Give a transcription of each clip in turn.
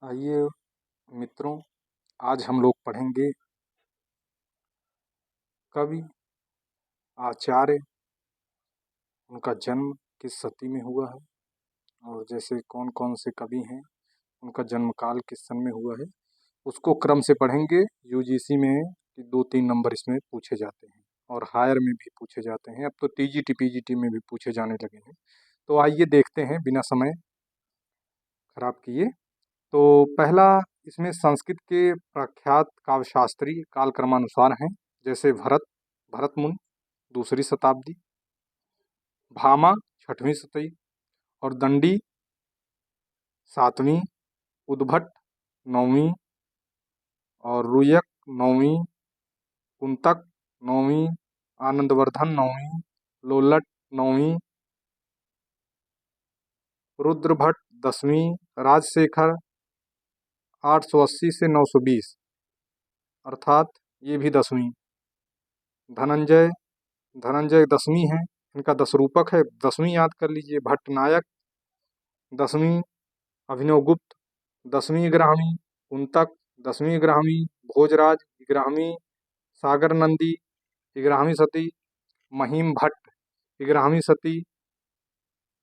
आइए मित्रों, आज हम लोग पढ़ेंगे कवि आचार्य, उनका जन्म किस सदी में हुआ है और जैसे कौन कौन से कवि हैं, उनका जन्म काल किस सन में हुआ है, उसको क्रम से पढ़ेंगे। यूजीसी में 2-3 नंबर इसमें पूछे जाते हैं और हायर में भी पूछे जाते हैं। अब तो टीजीटी पीजीटी में भी पूछे जाने लगे हैं। तो आइए देखते हैं बिना समय खराब किए। तो पहला इसमें संस्कृत के प्रख्यात काव्यशास्त्री कालक्रमानुसार हैं, जैसे भरत मुनि 2री शताब्दी, भामा 6वीं शताब्दी और दंडी 7वीं, उद्भट 9वीं और रुयक 9वीं, कुंतक 9वीं, आनंदवर्धन 9वीं, लोलट 9वीं, रुद्रभट्ट 10वीं, राजशेखर 880 से 920 अर्थात ये भी 10वीं, धनंजय धनंजय 10वीं है, इनका 10 रूपक है, 10वीं याद कर लीजिए। भट्टनायक 10वीं, अभिनव गुप्त 10वीं ग्राहमी, कुंतक 10वीं ग्राहमी, भोजराज 11वीं, सागर नंदी 11वीं सती, महिम भट्ट 11वीं सती,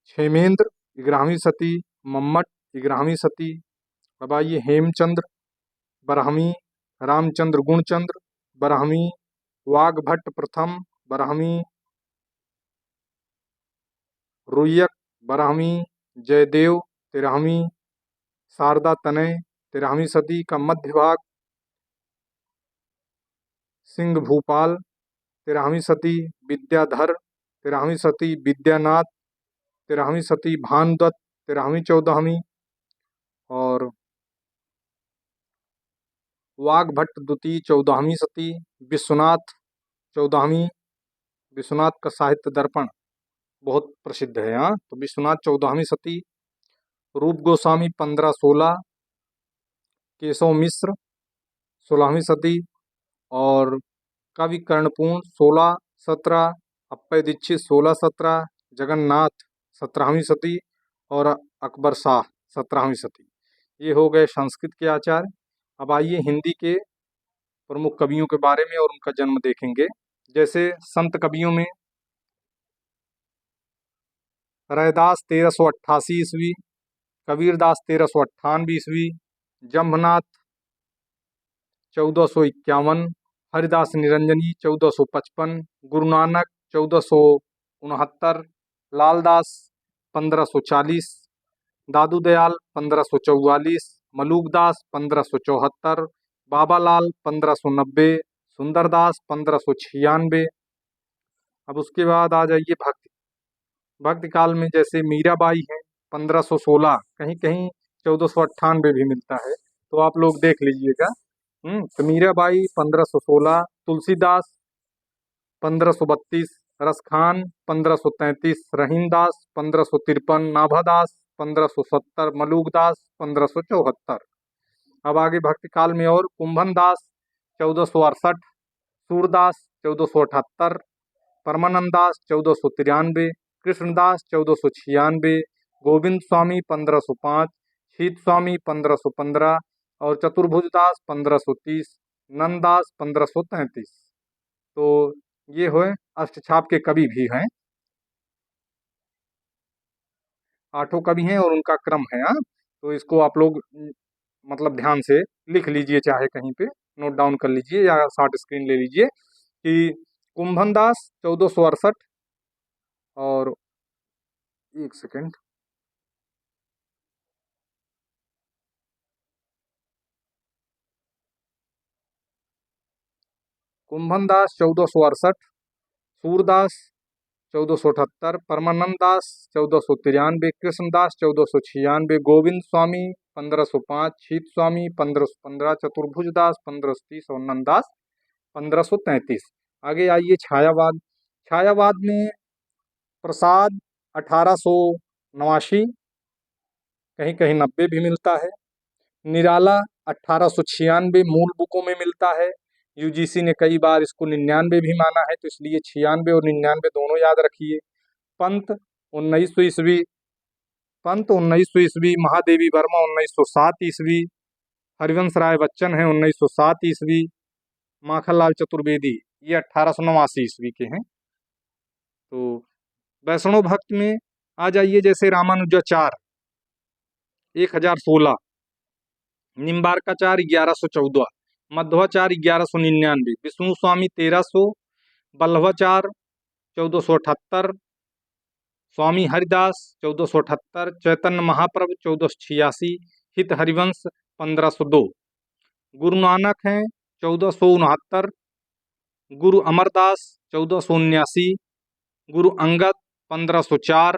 क्षेमेंद्र 11वीं सती, मम्मट 11वीं सती। अब आइए हेमचंद्र 12वीं, रामचंद्र गुणचंद्र 12वीं, वाघभट्ट प्रथम 12वीं, रुयक 12वीं, जयदेव 13वीं, शारदा तनय 13वीं सदी का मध्य भाग, सिंह भूपाल 13वीं सदी, विद्याधर 13वीं सदी, विद्यानाथ 13वीं सदी, भानुदत्त 13वीं 14वीं और वाघभट्ट द्वितीय 14वीं सदी, विश्वनाथ 14वीं। विश्वनाथ का साहित्य दर्पण बहुत प्रसिद्ध है। यहाँ तो विश्वनाथ 14वीं सदी, रूप गोस्वामी 1516, केशव मिश्र 16वीं सदी और कवि कर्णपूर्ण 16-17, अप्पय दीक्षित 16-17, जगन्नाथ 17वीं सदी और अकबर शाह 17वीं सदी। ये हो गए संस्कृत के आचार्य। अब आइए हिंदी के प्रमुख कवियों के बारे में और उनका जन्म देखेंगे। जैसे संत कवियों में रैदास 1388 ईस्वी, कबीरदास 1398 ईस्वी, जम्भनाथ 1451, हरिदास निरंजनी 1455, गुरु नानक 1469, लालदास 1540, दादू दयाल 1544, मलूकदास 1574, बाबालाल 1590, सुंदरदास 1596। अब उसके बाद आ जाइए भक्ति काल में, जैसे मीराबाई है 1516, कहीं कहीं 1498 भी मिलता है, तो आप लोग देख लीजिएगा। तो मीराबाई 1516, तुलसीदास 1532, रसखान 1533, रहीमदास 1553, नाभादास 1570, मलूकदास 1574। अब आगे भक्ति काल में और कुंभन दास 1468, सूरदास 1478, परमानंद दास 1493, कृष्णदास 1496, गोविंद स्वामी 1505, शीत स्वामी 1515 और चतुर्भुजदास 1530, नंददास 1533। तो ये हुए अष्टछाप के कवि भी हैं, 8 कवि हैं और उनका क्रम है। तो इसको आप लोग मतलब ध्यान से लिख लीजिए, चाहे कहीं पे नोट डाउन कर लीजिए या शॉर्ट स्क्रीन ले लीजिए कि कुंभन दास 1468 और एक सेकेंड, कुंभन दास 1468, सूरदास 1478, परमानंद दास 1493, कृष्णदास 1496, गोविंद स्वामी 1505, शीत स्वामी 1515, चतुर्भुजदास 1530 और नंददास 1533। आगे आइए छायावाद। छायावाद में प्रसाद 1889, कहीं कहीं 90 भी मिलता है। निराला 1896 मूल बुकों में मिलता है। यूजीसी ने कई बार इसको 99 भी माना है, तो इसलिए 96 और 99 दोनों याद रखिए। पंत 1900 ईस्वी, पंत 1900 ईस्वी, महादेवी वर्मा 1907 ईस्वी, हरिवंश राय बच्चन है 1907 ईस्वी, माखनलाल चतुर्वेदी ये 1889 ईस्वी के हैं। तो वैष्णव भक्त में आ जाइए, जैसे रामानुजाचार्य 1016, निम्बार्काचार्य 1114, मध्वाचार्य 1199, विष्णु स्वामी 1300, वल्लभाचार्य 1478, स्वामी हरिदास 1478, चैतन्य महाप्रभु 1486, हित हरिवंश 1502, गुरु नानक हैं 1469, गुरु अमरदास 1479, गुरु अंगद 1504,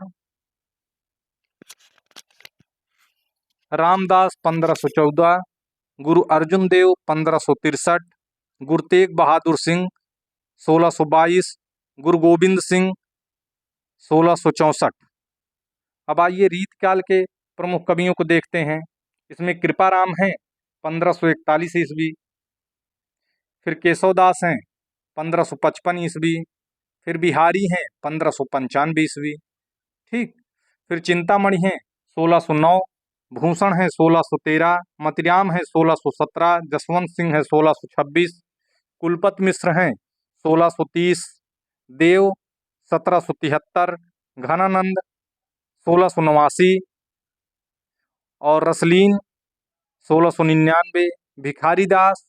रामदास 1514, गुरु अर्जुन देव 1563, गुरु तेग बहादुर सिंह 1622, गुरु गोविंद सिंह 1664। अब आइए रीतकाल के प्रमुख कवियों को देखते हैं। इसमें कृपाराम हैं 1541 ईस्वी, फिर केशवदास हैं 1555 ईस्वी, फिर बिहारी हैं 1595 ईस्वी, ठीक। फिर चिंतामणि हैं 1609, भूषण है 1613, मतिराम है 1617, जसवंत सिंह है 1626, कुलपत मिश्र हैं 1630, देव 1773, घनानंद 1689 और रसलीन 1699, भिखारी दास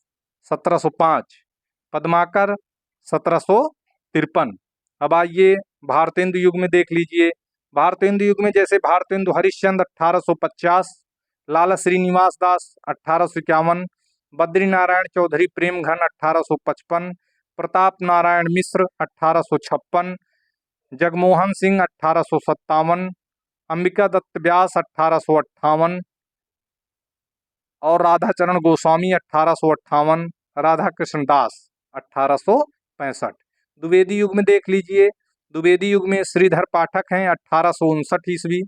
1705, पद्माकर 1753। अब आइए भारतेंदु युग में देख लीजिए। भारतेंदु युग में जैसे भारतेंदु हरिश्चंद्र 1850, लाला श्रीनिवास दास 1851, बद्री नारायण चौधरी प्रेमघन 1855, प्रताप नारायण मिश्र 1856, जगमोहन सिंह 1857, अंबिका दत्त व्यास 1858 और राधाचरण गोस्वामी 1858, राधा कृष्ण दास 1865। द्विवेदी युग में देख लीजिए। द्विवेदी युग में श्रीधर पाठक हैं 1859 ईस्वी,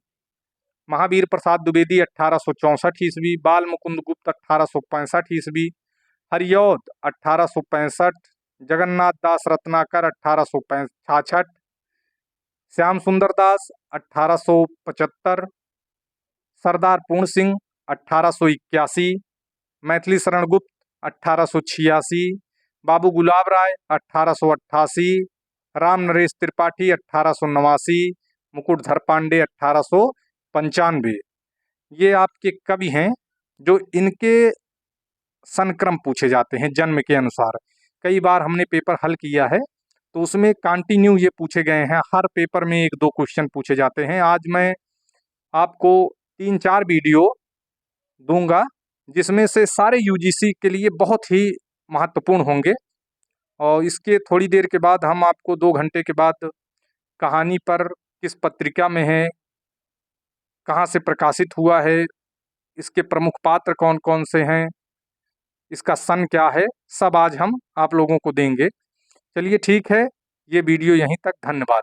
महावीर प्रसाद द्विवेदी 1864 ईस्वी, बाल मुकुंद गुप्त 1865 ईस्वी, हरियौद 1865, जगन्नाथ दास रत्नाकर 1866, श्याम सुंदर दास 1875, सरदार पूर्ण सिंह 1881, मैथिली शरण गुप्त 1886, बाबू गुलाब राय 1888, राम नरेश त्रिपाठी 1889, मुकुटधर पांडे 1895। ये आपके कवि हैं जो इनके सनक्रम पूछे जाते हैं जन्म के अनुसार। कई बार हमने पेपर हल किया है तो उसमें कंटिन्यू ये पूछे गए हैं, हर पेपर में 1-2 क्वेश्चन पूछे जाते हैं। आज मैं आपको 3-4 वीडियो दूंगा जिसमें से सारे यूजीसी के लिए बहुत ही महत्वपूर्ण होंगे, और इसके थोड़ी देर के बाद हम आपको 2 घंटे के बाद कहानी पर किस पत्रिका में है, कहाँ से प्रकाशित हुआ है, इसके प्रमुख पात्र कौन कौन से हैं, इसका सन क्या है, सब आज हम आप लोगों को देंगे। चलिए ठीक है, ये वीडियो यहीं तक, धन्यवाद।